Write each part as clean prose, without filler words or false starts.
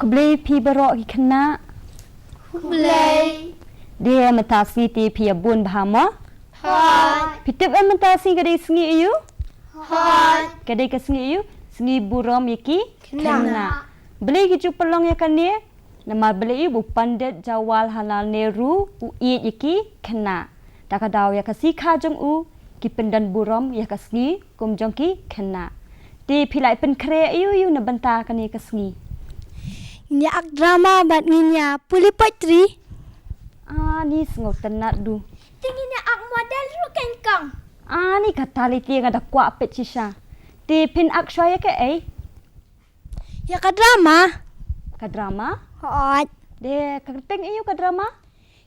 beli pi berok ki kena. Beli. Dia mentasi ti pi bun bahama. Hot. Pitip mentasi kadai sengi you. Hot. Kadai ke sengi you. Sengi buram yaki Kena. Beli ki pelong ya kan dia. Nama beli bu pandit jawal halal neru u i yaki kena. Tak kadau ya kasi kajong u ki pendan buram ya kasngi kum jong ki kena. Ti pilai pen kre you na banta kan ya kasngi. Ini ak drama bat nginya puli potri. Ni sengau tenat du. Tingginya ak model ru kengkang. Ni kata li ti ngada kwa pet sisa. Ti pin ak shaya ke Ya ka drama. Ka drama? Hot. De kerteng iyo ka drama?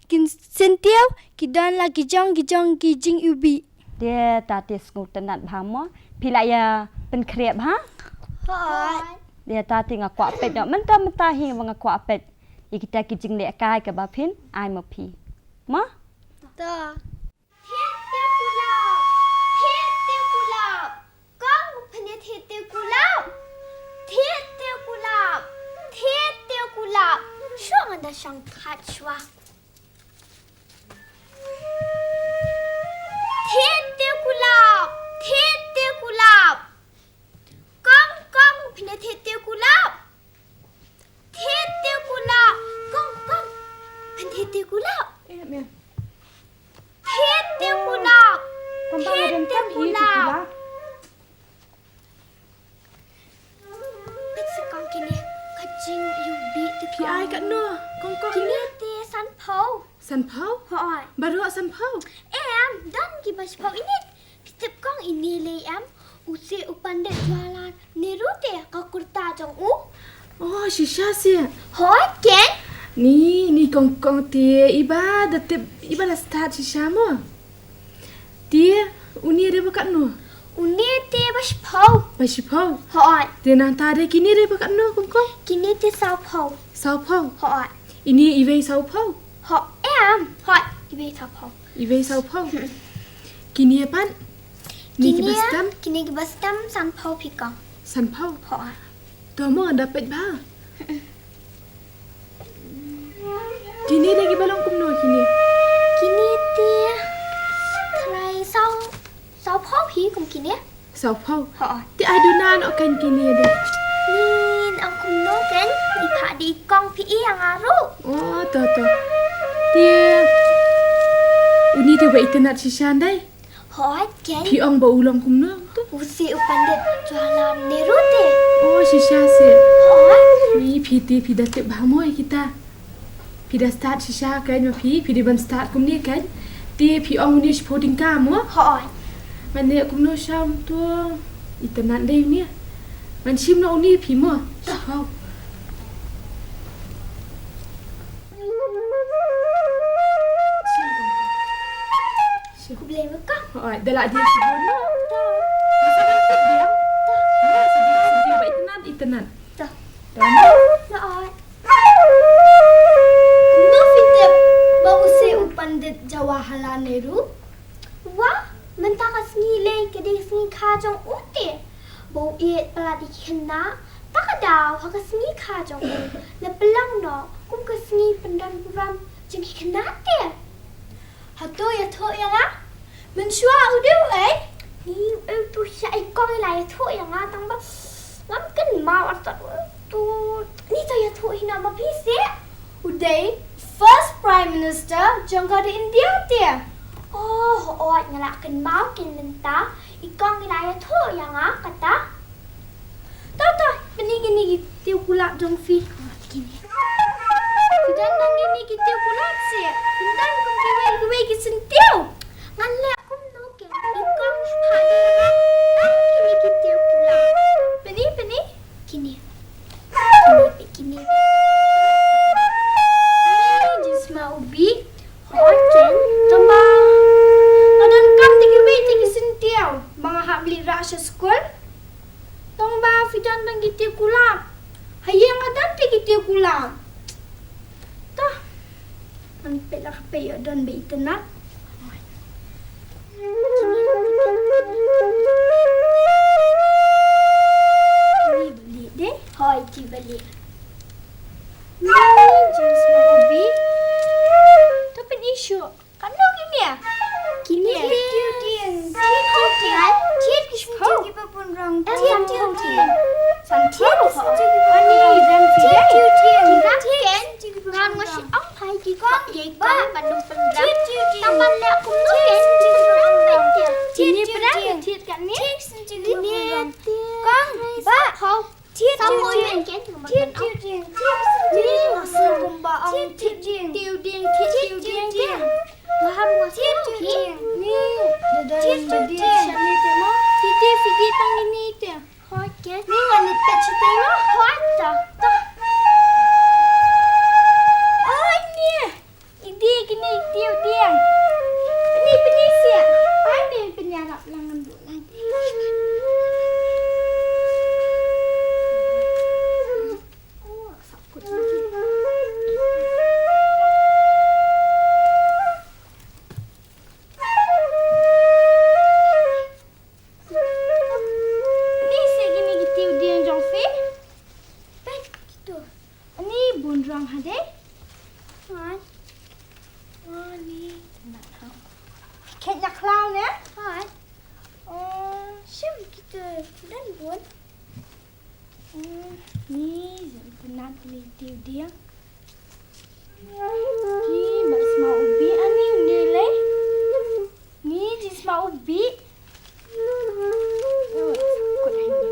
Kin Syntiew kidan la gijong gijing ubi. De tati sengau tenat bahama. Pilai ya pen krep ha? Hot. Dia tati ngakwa pet dak mentah-mentah hi ngakwa pet. Kita kijing lek kai ke bapin ai ma pi. Ma? Ta. Tiet kulap. Tiet kulap. Kong punya tiet kulap. Tiet kulap. Tiet kulap. Syong anda syang kat shwa. Tiet kulap. Tiet kulap. Kong punya tiet kulap. Tiet kulap. Kong. Tiet kulap. Tiet kulap. Tiet kulap. Sekong kini kajing yubi tu Pi ai kat no. Kong kini ti san pau. San pau? Hoi. Baru san pau. Dan ki bas pau ini. Pitip kong ini le usi upandai jualan ni rute ka kurta jong u. Oh, shisha sia. Hoi ken. Ni kong ti iba start shisha mo. Dia uni re bakat no. Uni ti bas pau. Bashi pau. Hoi. Dia nang tade kini re bakat no kong. Kini ti sao pau. Sao pau. Hoi. Ini iwe sao pau. Hoi. Hoi. Ibe sao pau. Iwe sao pau. Kini apa? Ni kibastam. Kini kibastam san pau pikang. San pau. Hoi. Tomo dapat ba? Kini lagi balong kumno kini. Kini ti try sao pau hi kum kini. Sao pau. Hoi. Ti adunan okan kini ada. Nin ang kumno ken ipa di kong pi ang aru. Oh, to. Dia uni dia buat internet sisyan dai. Hoi ken. Pi ong ba ulang kumno. Usi upandai jualan nerute. Oh, sisya si. Hoi. Ni pi datuk bahamoy kita. Pi dah start sisya kan ma pi di ban start kum ni kan. Dia pi ong ni supporting kamu. Hoi. Mane kumno syam tu internet dai ni. Man sim no uni pi mo. Wow. Aku boleh buka. Oh, dah lah dia sebut no. Masa kan dia. Dia buat internet. Dah. Dah. Hoi. Kumno fitip bau usi upandai Jawaharlal Nehru. Wah, mentah kasngile kedai sengi kajong ute. Bau iet peladi kena. Tak ada hak sengi kajong. Lepelang no, kum kesengi pendan buram jengi kena te. Hatu ya tu ya lah. Mensua udah Ni tu syai kong lah ya tu ya lah tang ba. Ngam kan mau atat tu. Ni tu ya tu hina ba pisi. Udah first prime minister jangka di India te. Oh, ngalakan mau kin mentah. Ikong lah ya tu ya lah kata. Tahu, gini tiu kulak jong fi. Gini. Sudah nang gini tiu kulak si. Sudah kum kiwe ki Syntiew. Ngalak kum no ke. Ikong hadi. Gini tiu kulak. Peni. Gini. Gini. Just mau ubi. Hoken. Tamba. Adan kam tikiwe tiki Syntiew. Bang hak beli rasha school. Tong ba fidan tang gitu kulap. Hayang adan te gitu kulap. Tah. Ampel lah pe adan be internet. Ni beli deh. Hoi ti beli. harap langan bulan. Oh, sakut lagi. Ni segini gitu dia jong fi. Baik gitu. Ni bunrang hade. Hai. Oh ni nak tahu. Kek clown ya? Hai. Oh, siapa kita dan bun? Ni benar ni dia. Ni mak semua ubi ani undele. Ni di semua ubi. Oh, sakut dah ni.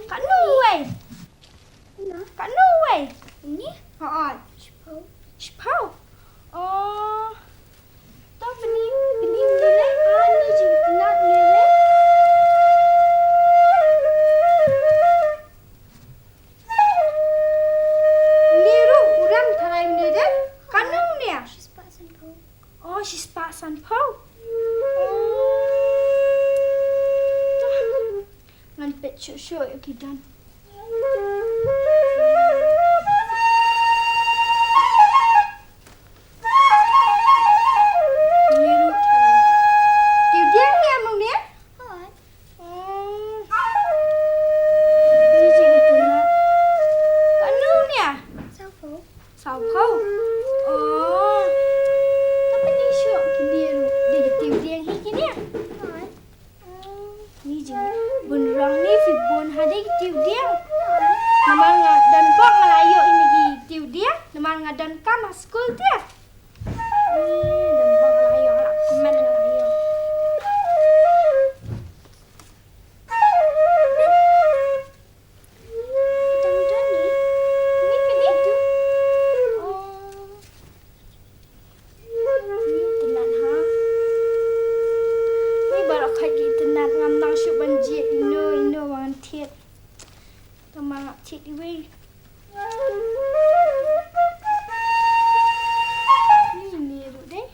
Kat nu wei. Kat nu wei. Ini? Ha. Spau. Oh. Tak benih undele. Ni je benar undele. Niru urang tharai undele. Kat nu ni ah? Oh, she's pak san po. Ngan pet syuk-syuk yuk kidan. Niru tharai. Tiu dia ni among ni? Hai. Ni je itu nak. Kat nu ni ah? Sao po. Oh. Tapi ni syuk niru. Dia tiu dia hi kini ah? Hai. Ni je. Bunrang ni fi bun hade tiu dia. Naman nga dan bok ngalayo ini gi tiu dia. Naman nga dan kam school dia. Dan bok ngalayo ala komen ngalayo. Kita mudah ni. Ni pilih tu. Oh. Ni tenan ha. Ni baru kaki tenan ngam nang syuk banjir ino wangan tiet. Tamang tiet iwe. Ni niru deh.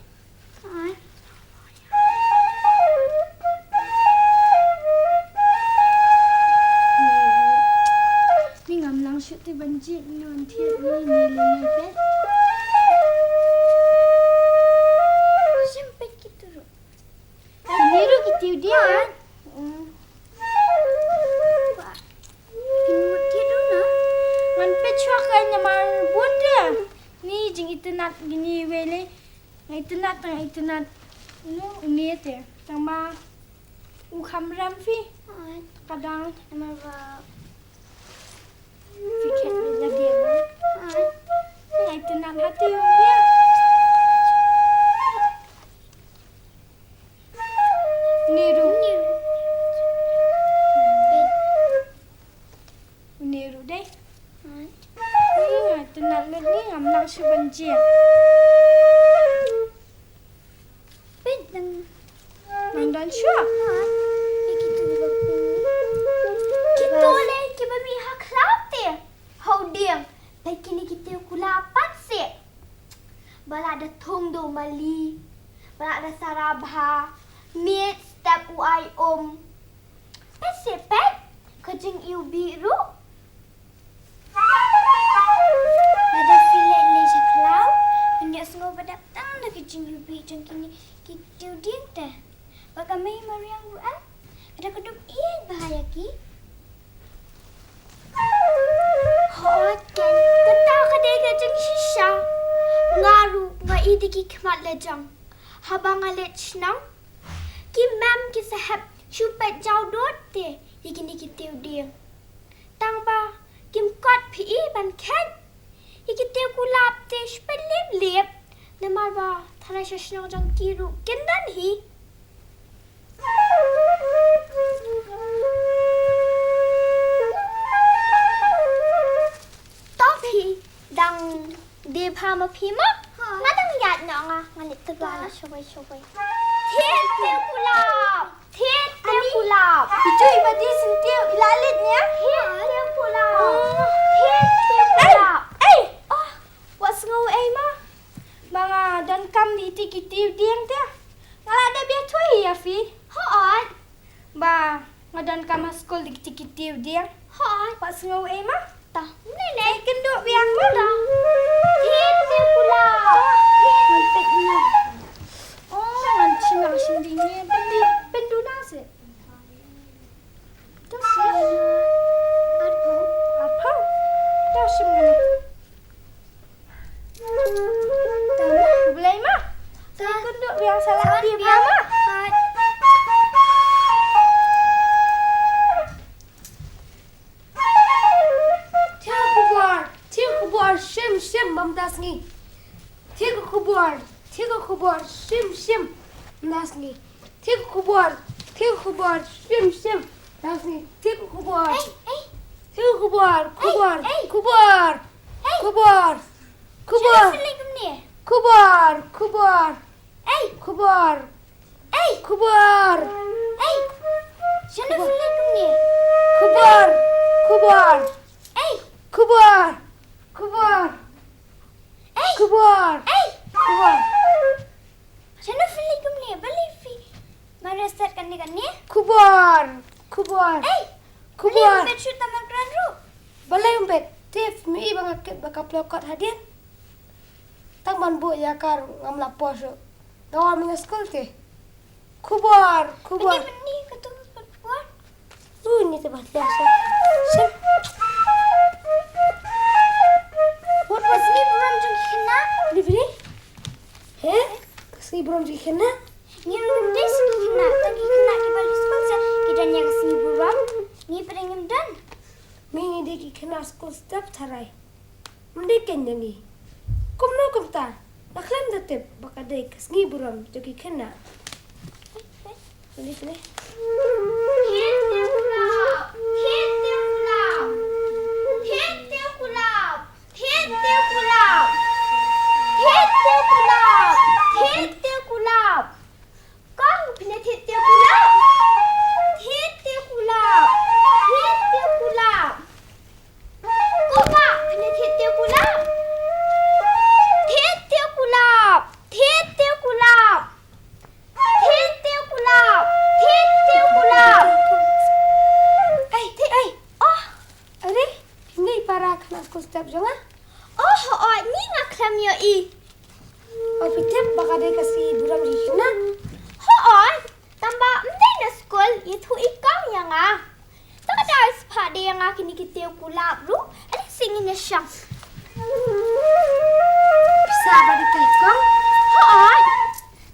Hai. Ni ngam nang syuk tu banjir ino wangan tiet ni niru pet. Sampai gitu. Niru gitu dia. Wah. Pinut dia dulu. Ngan pecah kayaknya mal buat dia. Ni jing internet gini wele. Internet. Ini teh. Tambah ukam fi. Kadang nama fikir dia dia. Ni internet hati dia. Niru deh. Ni ngai tenang ni ngam nang syuk banjir. Nang dan syuk. Kita boleh kita biha kelap dia. Hau dia. Baik ni kita kulapan sih. Bala ada thong do mali. Bala ada sarabha. Meet step uai Pesepek. Kejeng iu biru. Ada filek ni seklau. Banyak semua berdatang dah kejeng iu biru. Jeng kini kita diam dah. Bagamai mariang buat. Ada keduk ian bahaya ki. Hot kan. Ketau kedai kejeng shisha. Ngaru ngai diki kemat lejang. Habang alet senang. Ki mam ki sahab supet jauh dot te. Yiki kita dia. Tang ba kim kot pi ban ken. Yiki te kulap te supet lep. Namar ba tharai senang jang kiru kendan hi. Topi dang de pa ma pi ma. Madang yat na nga nganit tebala shobay. Tiet te kulap. Itu ibadi Syntiew ilalit-nya. Tiet te kulap. Oh, what's ngaw ay ma? Mga dan kam di tikiti diang dia. Ngala ada biar tuai ya fi. Hoi. Ba, ngadan kam sekolah di tikiti diang. Hoi. Pak sengau mah. Ta. Nenek kenduk biang mah. Ta. Hit dia pula. Hit ni. Oh, nanti nak sendiri pendu nasi. Tu sih. Apa? Dah semua. Boleh mah? Saya kunduk biang salah dia biang mah. Thiêu kubur, sim bamdas ni. Thiêu kubur, sim bamdas ni. Thiêu kubur, sim bamdas ni. Thiêu kubur. Thiêu kubur. Balai umpet, tif mi banget bakal pelokot hadian. Tang man bu ya kar ngam lapor so. Gawal minga skol te. Kubar. Ini ketemu perempuan. Ini tempat biasa. Sim. What was me buram jung kena? Diberi? He? Kasi buram jung kena? Ni rum des kena. Tagi kena ke balik skol sa. Kita nya kasi buram. Ni perengem dan. Mingi deki kena skol step tarai. Mendekan jangi. Kumno kumta. Naklam datep bakadai kasngi buram jogi kena. Boleh. Hit dia kulap. Kau pilih hit dia kulap. Kau pak pilih hit dia kulap. Step jangan. Oh, ni nak klam yo i. Oh, pitep baka day kasi buram rihna. Tambah mendai na school itu ikam yang ah. Tak ada sepade yang ah kini kita kulap ru. Ada singin na syang. Bisa balik kay kong?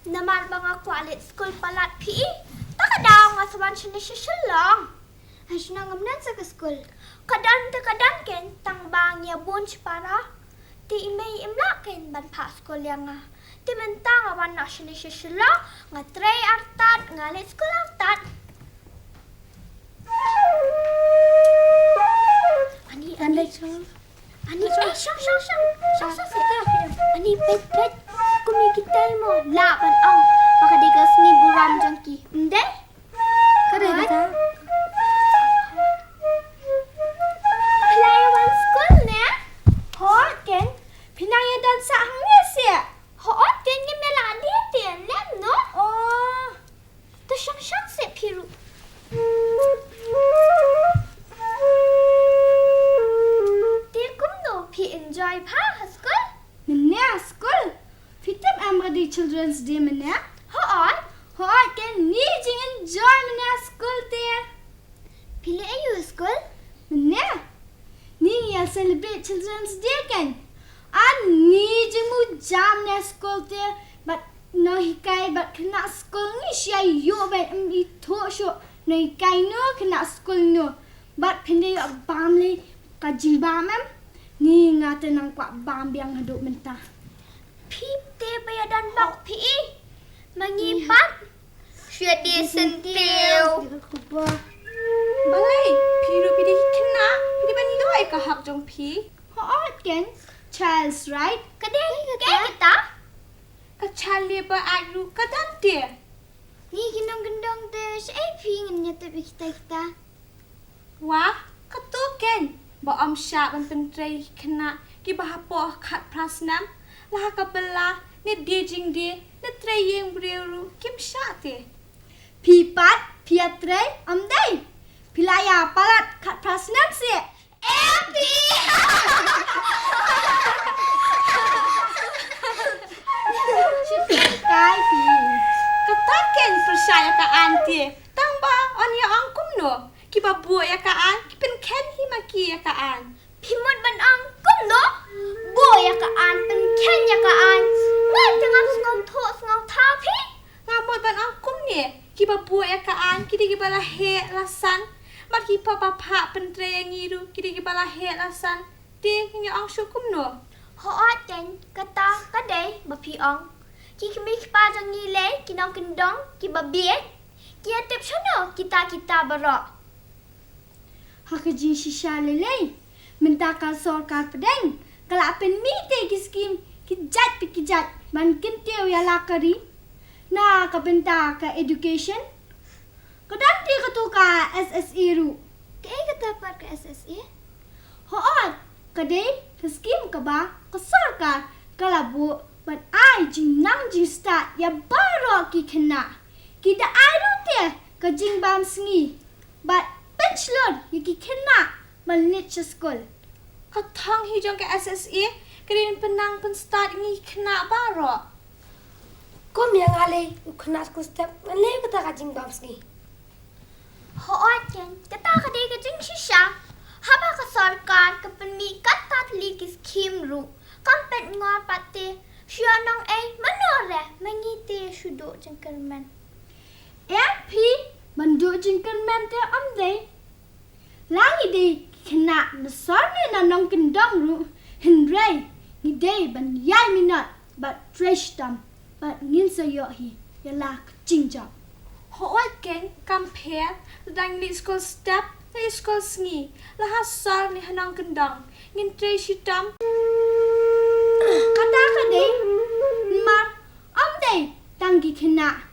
Naman bang aku alit school palat pi. Tak ada nga saban sini selang. Has na ngamnan sa school. Kadang ken tang bang ya bunch para. Ti imay imla ken ban pa school yang ah. Ti mentang awan na sini selang nga tray artat nga alit school artat. Ani pet kumikitay mo laban ang makadigas ni buram jangki. Hindi? Kada ta? Pelayawan school ne? Hot ken pinayadan sa hangnya siya. Hot ken ni meladi tiyan lem no? Oh. To siyang se piru. Enjoy pa school? Mena school? Fitem amradi Children's Day mena? Hoot ken ni jing enjoy mena school te. Pili ayu school? Mena? Ni ya celebrate Children's Day ken? An ni jing mu jam na school te, but no hikai but kena school ni siya yo bet ito syo no hikai no kena school no, but pindi yo bamli kajibamam. Ni ngata nang kwak bam biang haduk mentah. Pip te bayadan bak pi. Mengipat. Syedi Syntiew. Balai, piru pidi kena. Pidi bani doi ka hak jong pi. Hoot ken child's right. Kadang kita? Ka chali ba ayu ka dante. Ni gendong-gendong te siapa ingin tapi kita. Wah, ka tu ken. Ba am sya ban pentrai kena ki bahapo khat prasnam lah ka bela ne dia jing dia ne trayeng breu kim sha te Pi pat, pi atre, day. Pilaya palat kat prasnam se. Epi. Kai pi. kataken percaya ka anti tang ba on ya angkum no ki ba bu ya ka an ki pen ken hi ma ki ya ka an Pimot ban ang kum no. Boy ka an pen ken ya ka an. Ngan tengah ngau tho ngau tha pi. ngamot ban angkum ni ki ba bu ya ka an ki di ki ba la he la san mat ki pa pa pha pen trayeng iru ki di ki ba la he la san ti nya ang shukum no Ho ten kata kadai ba pi ong. Ki kemi pa jang ni le ki nong kendong ki ba biet. Ki atep shono kita barok. Hakaji shisha lele. Mentaka sorkar pedeng. Kala pen mi te ki skim ki jat man kinteu ya lakari. Na ka benta ka education. Kadang ti ka tu ka SSE ru. Kaya kata par ka SSE? Hoot, kadai ka skim ka ba ka sorkar kalabu but I jing nang jing start ya baro ki kena. Kita I don't te ka jing bam sngi. But bachelor ya ki kena malit school. ka thang hi jong ka SSE krin penang pen start ngi kena baro Kom yang alai uknas ku step mane kata kajing babs ni. Hoot yan, kata kadai ka jing shisha. Haba ka sarkar ka penmi kata tli ki skim ru. Kampet ngar pate. Shia nong manore mangite shudo jengkerman. MP mandu jengkerman te day. Langi di kena nasarne na nong kendong ru. Henry ni day ban yai minat but trash them. But ngin sa yo hi yala jingjang. Hoat ken compare dang ni school step ni school sngi la hasal ni hanang kendang ngin tracy tam Kata ka day, mar day tanggi kena.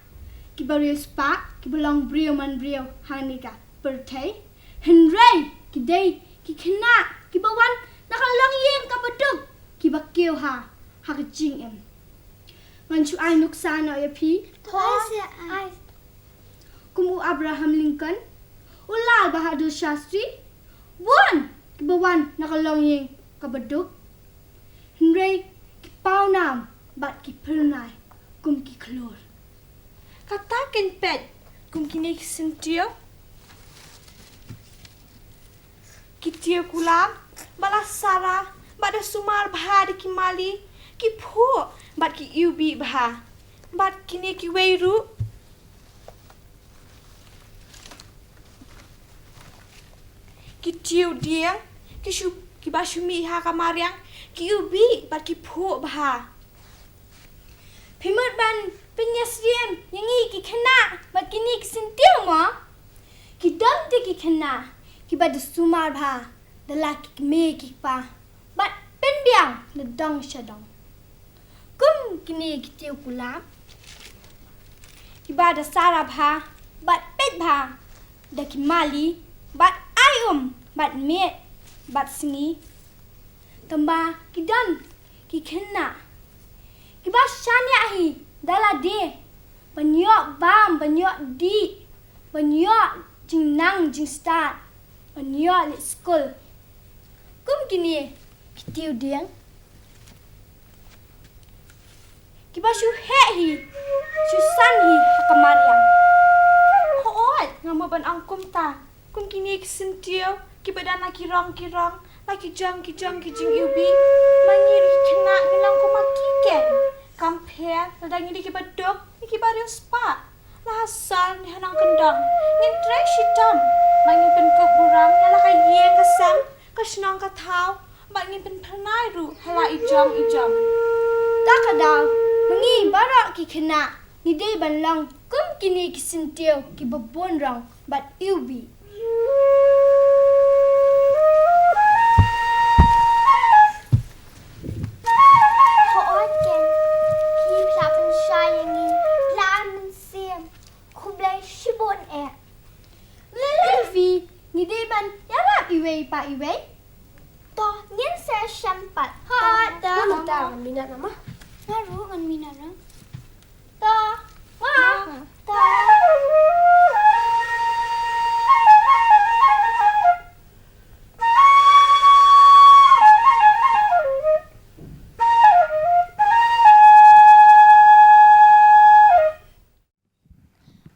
Kibario spa, kibalong brio man brio hanika pertay. Henry kiday kikena kibawan nakalong yeng kabadug kibakyo ha hakajing em. Manchu ay nuksana ya pi. Ai. Kumu Abraham Lincoln, Ulal Bahadur Shastri, Wan kibawan nakalong yeng kabadug. Henry kipau nam bat kipernai kum kiklor. kata ken pet kum kini Syntiew kitiu kulam bala sara bada sumar bha di kimali ki phu bat ki ubi bha bat kini ki weiru kitiu dia ki basumi ha kamariang ki ubi bat ki phu bha Pimut ban penyasriam yang ki kena bat kini Syntiew mo. Ki dam ti ki kena ki bad sumar bha dalaki ki me ki pa bat penbiang na dong shadong. Kum kini ki tiu kulam ki bad sara bha bat pet bha da ki mali bat ayum bat met bat singi tamba ki dan ki kena ki ba shanya hi dala de banyok bam banyok di banyok jing nang jing start banyok lit school kum kini ki tiu diang ki ba shu he hi shu san hi hakamariang hoat ngamo ban angkum ta kum kini ki Syntiew ki badana ki rong laki jang ki jing ubi mangiri kena ngilang ko makiken compare nadang ini ki badok ki bario spa la hasal ni hanang kendang ngin trash hitam mangin pen kok buram yala ka ye ka sam ka snong ka thau mangin pen phanai ru hala ijam takadaw mangi barak ki kena ni day ban lang kum kini ki Syntiew ki babon rang bat ubi pa iwe to ngin se shampat Mana tahu minat nama? Ngaruh kan minana. Ta. Ta.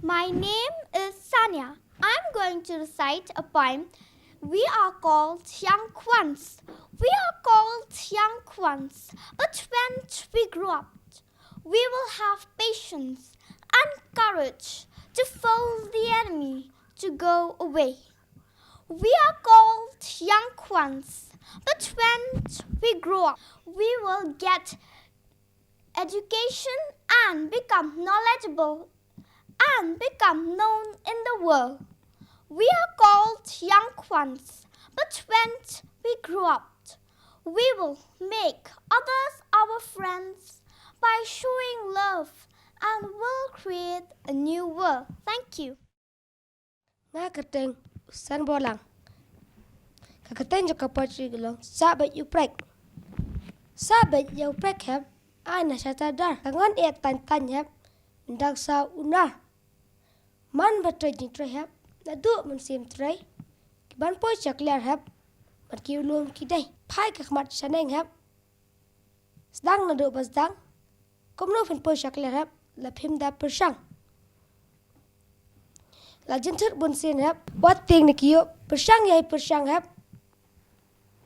My name is Sanya. I'm going to recite a poem. We are called young ones. We are called young ones. But when we grow up, we will have patience and courage to fool the enemy to go away. We are called young ones. But when we grow up, we will get education and become knowledgeable and become known in the world. We are called young ones, but when we grow up, we will make others our friends by showing love and will create a new world. Thank you. Nga kateng san bolang. Kakateng jo kapatri gelong sabet you prek. Sabet you prek heb ana syatadar. Kangan tan heb ndak sa unar. Man batray jing tray heb na du man sim tray. Ban po chaklar heb mat ki ulum ki day. Phai ka khmat saneng heb. Sdang na du basdang. Kom no fin po chaklar heb la phim da persang. La jinthut bun sin heb wat ting ni kiyo persang yai persang heb.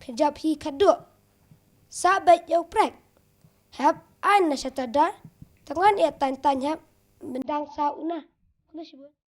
Pinjab hi khadu. Sabet yau prek. Heb an na syatadar. Tangan tan heb mendang sa una. Kena sebut.